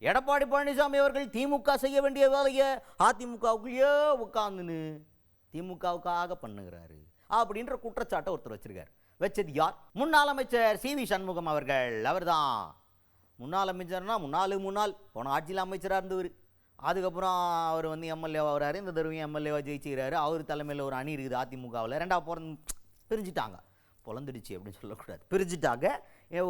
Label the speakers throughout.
Speaker 1: எடப்பாடி பழனிசாமி அவர்கள் திமுக செய்ய வேண்டிய வேலையை அதிமுகவுக்குள்ளேயே உட்காந்துன்னு திமுகவுக்காக பண்ணுகிறாரு அப்படின்ற குற்றச்சாட்டை ஒருத்தர் வச்சிருக்காரு. வச்சது யார்? முன்னாள் அமைச்சர் சி.வி. சண்முகம் அவர்கள். அவர் தான் முன்னாள் அமைச்சர்னா முன்னாள் போன ஆட்சியில் அமைச்சராக இருந்தவர். அதுக்கப்புறம் அவர் எம்எல்ஏவாக வராரு. இந்த தடவையும் எம்எல்ஏவாக ஜெயிச்சுக்கிறாரு. அவர் தலைமையில் ஒரு அணி இருக்குது அதிமுகவில். ரெண்டாவது பிரிஞ்சுட்டாங்க, பொலந்துடுச்சு அப்படின்னு சொல்லக்கூடாது, பிரிஞ்சுட்டாங்க.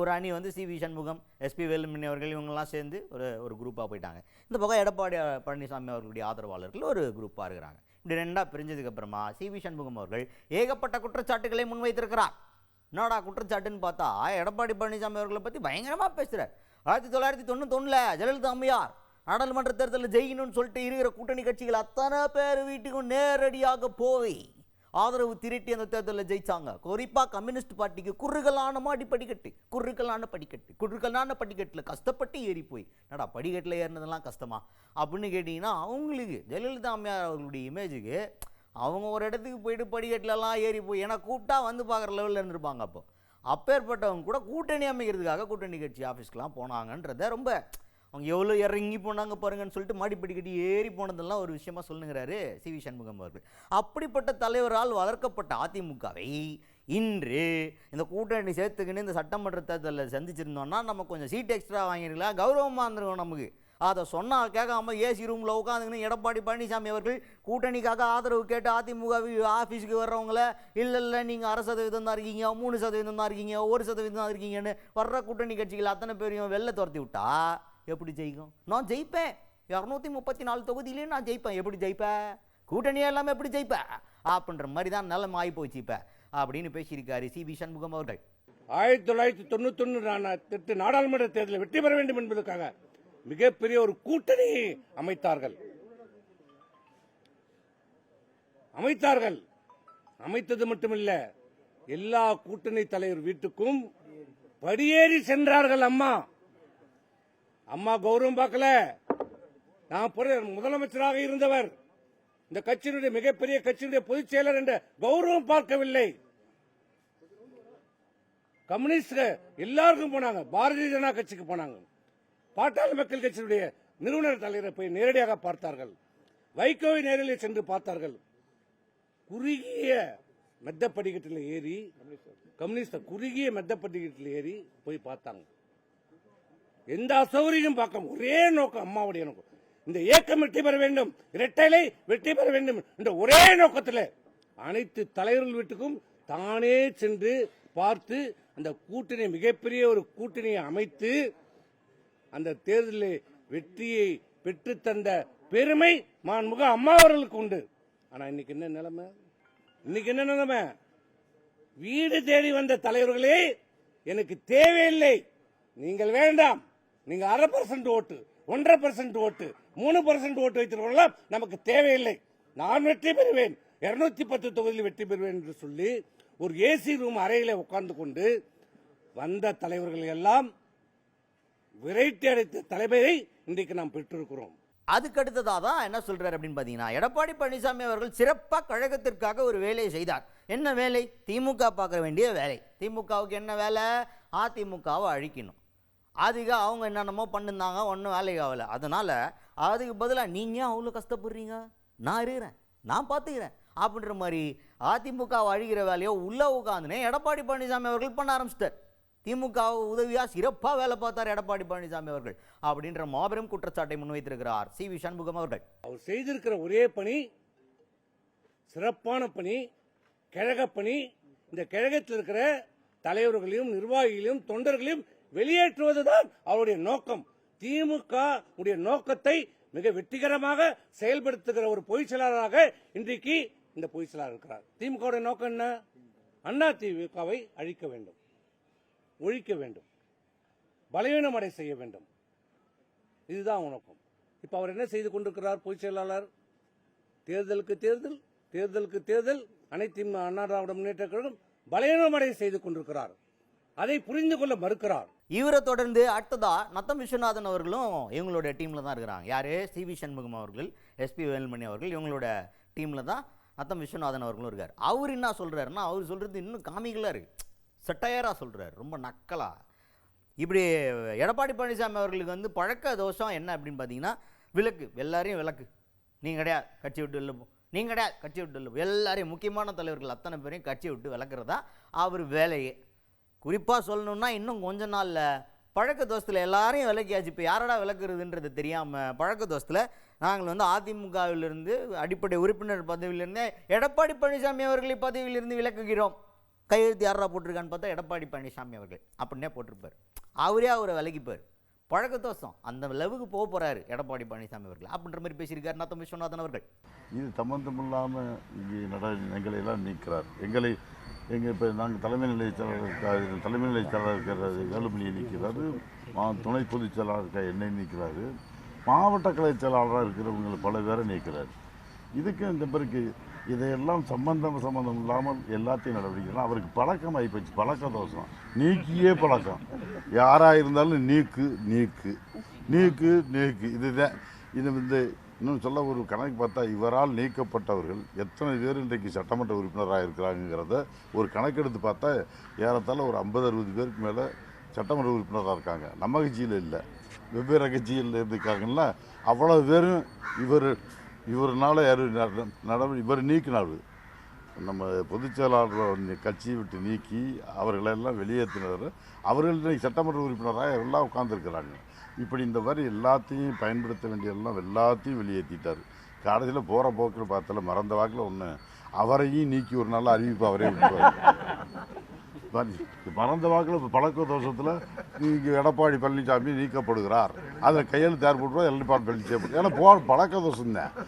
Speaker 1: ஒரு அணி சி.வி. சண்முகம், எஸ்பி வேலுமணி அவர்கள் இவங்கெல்லாம் சேர்ந்து ஒரு குரூப்பாக போயிட்டாங்க. இந்த பக்கம் எடப்பாடி பழனிசாமி அவர்களுடைய ஆதரவாளர்கள் ஒரு குரூப்பாக இருக்கிறாங்க. இப்படி ரெண்டாக பிரிஞ்சதுக்கப்புறமா சி.வி. சண்முகம் அவர்கள் ஏகப்பட்ட குற்றச்சாட்டுகளை முன்வைத்திருக்கிறார். என்னடா குற்றச்சாட்டுன்னு பார்த்தா, எடப்பாடி பழனிசாமி அவர்களை பற்றி பயங்கரமாக பேசுகிறார். 1991 ஜெயலலிதா அம்மையார் நாடாளுமன்ற தேர்தலில் ஜெயிக்கணும்னு சொல்லிட்டு இருக்கிற கூட்டணி கட்சிகள் அத்தனை பேர் வீட்டுக்கும் நேரடியாக போய் ஆதரவு திரட்டி அந்த தேர்தலில் ஜெயிச்சாங்க. குறிப்பாக கம்யூனிஸ்ட் பார்ட்டிக்கு குறுகலான படிக்கட்டில் கஷ்டப்பட்டு ஏறி போய், என்னடா படிக்கட்டில் ஏறினதெல்லாம் கஷ்டமா அப்படின்னு கேட்டிங்கன்னா, அவங்களுக்கு ஜெயலலிதா அம்மையார் அவர்களுடைய இமேஜுக்கு அவங்க ஒரு இடத்துக்கு போயிட்டு படிக்கட்டிலலாம் ஏறி போய் ஏன்னா கூப்பிட்டா பார்க்குற லெவலில் இருந்திருப்பாங்க. அப்பேற்பட்டவங்க கூட கூட்டணி அமைக்கிறதுக்காக கூட்டணி கட்சி ஆஃபீஸ்க்கெலாம் போனாங்கன்றத ரொம்ப அவங்க எவ்வளோ இறங்கி போனாங்க பாருங்கன்னு சொல்லிட்டு மாடிப்படிக்கட்டி ஏறி போனதெல்லாம் ஒரு விஷயமா சொல்லுங்கிறாரு சி.வி. சண்முகம் அவர்கள். அப்படிப்பட்ட தலைவரால் வளர்க்கப்பட்ட அதிமுகவை இன்று இந்த கூட்டணி சேர்த்துக்கின்னு இந்த சட்டமன்ற தேர்தலில் சந்திச்சிருந்தோம்னா நம்ம கொஞ்சம் சீட் எக்ஸ்ட்ரா வாங்கிருக்கலாம், கௌரவமாக இருந்திருக்கோம். நமக்கு அதை சொன்னால் கேட்காம ஏசி ரூமில் உட்காந்துக்கின்னு எடப்பாடி பழனிசாமி அவர்கள் கூட்டணிக்காக ஆதரவு கேட்டு அதிமுக ஆஃபீஸுக்கு வர்றவங்கள இல்லை நீங்கள் 1% தான் இருக்கீங்க, 3% தான் இருக்கீங்க, 1% தான் இருக்கீங்கன்னு வர்ற கூட்டணி கட்சிகள் அத்தனை பேரையும் வெளில துரத்தி விட்டா எப்படி ஜெயிக்கும்? நான் ஜெயிப்பேன், 234 தொகுதியிலே நான் ஜெயிப்பேன். எப்படி ஜெயிப்பேன்? கூட்டணியே எல்லாமே எப்படி ஜெயிப்பேன் அப்படின்ற மாதிரி தான் நிலைமை ஆகி போச்சு இப்போ அப்படின்னு பேசியிருக்காரு சி.வி. சண்முகம் அவர்கள்.
Speaker 2: 1991 நாடாளுமன்ற தேர்தலில் வெற்றி பெற வேண்டும் என்பதற்காக மிகப்பெரிய ஒரு கூட்டணி அமைத்தது மட்டுமில்ல, எல்லா கூட்டணி தலைவர் வீட்டுக்கும் படியேறி சென்றார்கள். அம்மா கௌரவம் பார்க்கல. நான் முதலமைச்சராக இருந்தவர், இந்த கட்சியினுடைய மிகப்பெரிய கட்சியினுடைய பொதுச் செயலர் என்ற கௌரவம் பார்க்கவில்லை. கம்யூனிஸ்ட் எல்லாருக்கும் போனாங்க, பாரதிய ஜனதா கட்சிக்கு போனாங்க, பாட்டாளி மக்கள் கட்சியுடைய நிறுவனர் தலைவரை போய் நேரடியாக பார்த்தார்கள், வைகோவை நேரில் சென்று பார்த்தார்கள். குறுகிய மெத்தப்படிக்கட்டில் ஏறி ஏறி போய் பார்த்தாங்க. எந்த அசௌகரியம் பார்க்க ஒரே நோக்கம், அம்மாவுடைய நோக்கம், இந்த இயக்கம் வெற்றி பெற வேண்டும், இரட்டைலை வெற்றி பெற வேண்டும் என்ற ஒரே நோக்கத்தில் அனைத்து தலைவர்கள் வீட்டுக்கும் தானே சென்று பார்த்து அந்த கூட்டணி மிகப்பெரிய ஒரு கூட்டணியை அமைத்து அந்த தேர்தலில் வெற்றியை பெற்று தந்த பெருமை மாண்புமிகு அம்மா அவர்களுக்கு உண்டு. ஆனா இன்னைக்கு என்ன நிலைமை? வீடு தேடி வந்த தலைவர்களே எனக்கு தேவையில்லை, நீங்கள் வேண்டாம், நீங்க 1/2% ஓட்டு, 1.5% ஓட்டு, 3% ஓட்டு வைத்திருக்கலாம், நமக்கு தேவையில்லை, நான் வெற்றி பெறுவேன், 210 தொகுதியில் வெற்றி பெறுவேன் என்று சொல்லி ஒரு ஏசி ரூம் அறையில உட்கார்ந்து கொண்டு வந்த தலைவர்கள் எல்லாம் விரட்டி அடைத்த தலைமையை இன்றைக்கு நாம் பெற்றிருக்கிறோம்.
Speaker 1: அதுக்கடுத்ததாக தான் என்ன சொல்றாரு அப்படின்னு பார்த்தீங்கன்னா, எடப்பாடி பழனிசாமி அவர்கள் சிறப்பாக கழகத்திற்காக ஒரு வேலையை செய்தார். என்ன வேலை? திமுக பார்க்க வேண்டிய வேலை. திமுகவுக்கு என்ன வேலை? அதிமுகவை அழிக்கணும். அதுக்கு அவங்க என்னென்னமோ பண்ணிருந்தாங்க, ஒன்றும் வேலைக்கு ஆகலை. அதனால் அதுக்கு பதிலாக நீங்கள் அவ்வளோ கஷ்டப்படுறீங்க, நான் இருக்கிறேன், நான் பார்த்துக்கிறேன் அப்படின்ற மாதிரி அதிமுகவை அழிக்கிற வேலையோ உள்ளே உட்காந்துனே எடப்பாடி பழனிசாமி அவர்கள் பண்ண ஆரம்பிச்சிட்டார். திமுக உதவியாக சிறப்பாக வேலை பார்த்தார் எடப்பாடி பழனிசாமி அவர்கள் அப்படின்ற மாபெரும் குற்றச்சாட்டை முன்வைத்திருக்கிறார் சி.வி. சண்முகம் அவர்கள்.
Speaker 2: அவர் செய்திருக்கிற ஒரே பணி, சிறப்பான பணி, கழக பணி. இந்த கழகத்தில் இருக்கிற தலைவர்களையும் நிர்வாகிகளையும் தொண்டர்களையும் வெளியேற்றுவதுதான் அவருடைய நோக்கம். திமுக உடைய நோக்கத்தை மிக வெற்றிகரமாக செயல்படுத்துகிற ஒரு பொதுச் செயலாளராக இன்றைக்கு இந்த பொதுச் செயலாளர் இருக்கிறார். திமுக நோக்கம் என்ன? அண்ணா திமுகவை அழிக்க வேண்டும், ஒழிக்க வேண்டும், பலவீனமடை செய்ய வேண்டும். இதுதான் நோக்கம். இப்ப அவர் என்ன செய்து கொண்டிருக்கிறார்? பொதுச் செயலாளர் தேர்தலுக்கு தேர்தல், தேர்தலுக்கு தேர்தல், அனைத்து அண்ணா திராவிட முன்னேற்ற கழகம் பலவீனமடை செய்து கொண்டிருக்கிறார். அதை புரிந்து கொள்ள மறுக்கிறார்.
Speaker 1: இவரை தொடர்ந்து அடுத்ததா நத்தம் விஸ்வநாதன் அவர்களும் இவங்களோட டீம்ல தான் இருக்கிறாங்க. யாரு? சி.வி. சண்முகம் அவர்கள், எஸ்பி வேலுமணி அவர்கள், இவங்களோட டீம்ல தான் நத்தம் விஸ்வநாதன் அவர்களும் இருக்கார். அவர் என்ன சொல்றாருன்னா, அவர் சொல்றது இன்னும் காமிக்கலா இருக்கு, சட்டையரா சொல்றாரு, ரொம்ப நக்கலா. இப்படி எடப்பாடி பழனிசாமி அவர்களுக்கு வந்து பழக்க தோஷம் என்ன அப்படின்னு பார்த்தீங்கன்னா, விலக்கு, எல்லாரையும் விலக்கு, நீ கிடையாது கட்சி விட்டு வெளில போ, நீ கிடையாது கட்சி விட்டு வெளில போ, எல்லாரையும் முக்கியமான தலைவர்கள் அத்தனை பேரையும் கட்சியை விட்டு விலக்கிறதா அவர் வேலையே. குறிப்பாக சொல்லணுன்னா இன்னும் கொஞ்ச நாளில் பழக்க தோஷத்தில் எல்லாரையும் விலக்கியாச்சு. இப்போ யாரடா விலக்குறதுன்றது தெரியாமல் பழக்க தோஷத்தில் நாங்கள் வந்து அதிமுகவிலிருந்து அடிப்படை உறுப்பினர் பதவியிலிருந்தே எடப்பாடி பழனிசாமி அவர்களை பதவியிலிருந்து விலக்குகிறோம். கையெழுத்து யாரா போட்டிருக்கான்னு பார்த்தா எடப்பாடி பழனிசாமி அவர்கள் அப்படின்னே போட்டிருப்பார். அவரை விலகிப்பார். பழக்க தோஷம் அந்த லெவலுக்கு போக போகிறாரு எடப்பாடி பழனிசாமி அவர்கள் அப்படின்ற மாதிரி பேசியிருக்காரு நத்தம் விஸ்வநாதன் அவர்கள்.
Speaker 3: இது சம்பந்தமில்லாமல் இங்கே எங்களை எல்லாம் நீக்கிறார். எங்கள் இப்போ நாங்கள் தலைமை நிலைய செயலாளர் இருக்கிற வேலுமணியை நீக்கிறாரு, துணை பொதுச் செயலாளர் என்னை நீக்கிறாரு, மாவட்ட கலை செயலாளராக இருக்கிறவங்களை பல பேரை நீக்கிறார். இதுக்கு இந்த பிறகு இதையெல்லாம் சம்பந்தம் இல்லாமல் எல்லாத்தையும் நடவடிக்கைலாம் அவருக்கு பழக்கம் ஆகிப்போச்சு. பழக்க தோஷம், நீக்கியே பழக்கம். யாராக இருந்தாலும் நீக்கு நீக்கு நீக்கு நீக்கு இதுதான். இது வந்து இன்னும் சொல்ல ஒரு கணக்கு பார்த்தா இவரால் நீக்கப்பட்டவர்கள் எத்தனை பேர் இன்றைக்கு சட்டமன்ற உறுப்பினராக இருக்கிறாங்கிறத ஒரு கணக்கெடுத்து பார்த்தா ஏறத்தாழ ஒரு 50-60 பேருக்கு மேலே சட்டமன்ற உறுப்பினராக இருக்காங்க. நம்ம கட்சியில் இல்லை, வெவ்வேறு கட்சியில் இருக்காங்கன்னா அவ்வளோ பேரும் இவர்னால இவர் நீக்கினார். நம்ம பொதுச் செயலாளர் கட்சியை விட்டு நீக்கி அவர்களெல்லாம் வெளியேற்றினார். அவர்கள் இன்றைக்கு சட்டமன்ற உறுப்பினராக எல்லாம் உட்கார்ந்துருக்கிறாங்க. இப்படி இந்த மாதிரி எல்லாத்தையும் பயன்படுத்த வேண்டியெல்லாம் எல்லாத்தையும் வெளியேற்றிட்டார். கடைசியில் போகிற போக்கில் பார்த்தால மறந்த வாக்கில் ஒன்று அவரையும் நீக்கி ஒரு நாள் அறிவிப்பு அவரே விட்டுவார். மறந்த வாக்கில் இப்போ பழக்க தோஷத்தில் இங்கே எடப்பாடி பழனிசாமி நீக்கப்படுகிறார், அதில் கையெழுத்து யார் போட்டுருவா எடப்பாடி பழனிசாமி. ஏன்னா பழக்க தோஷம் தான்.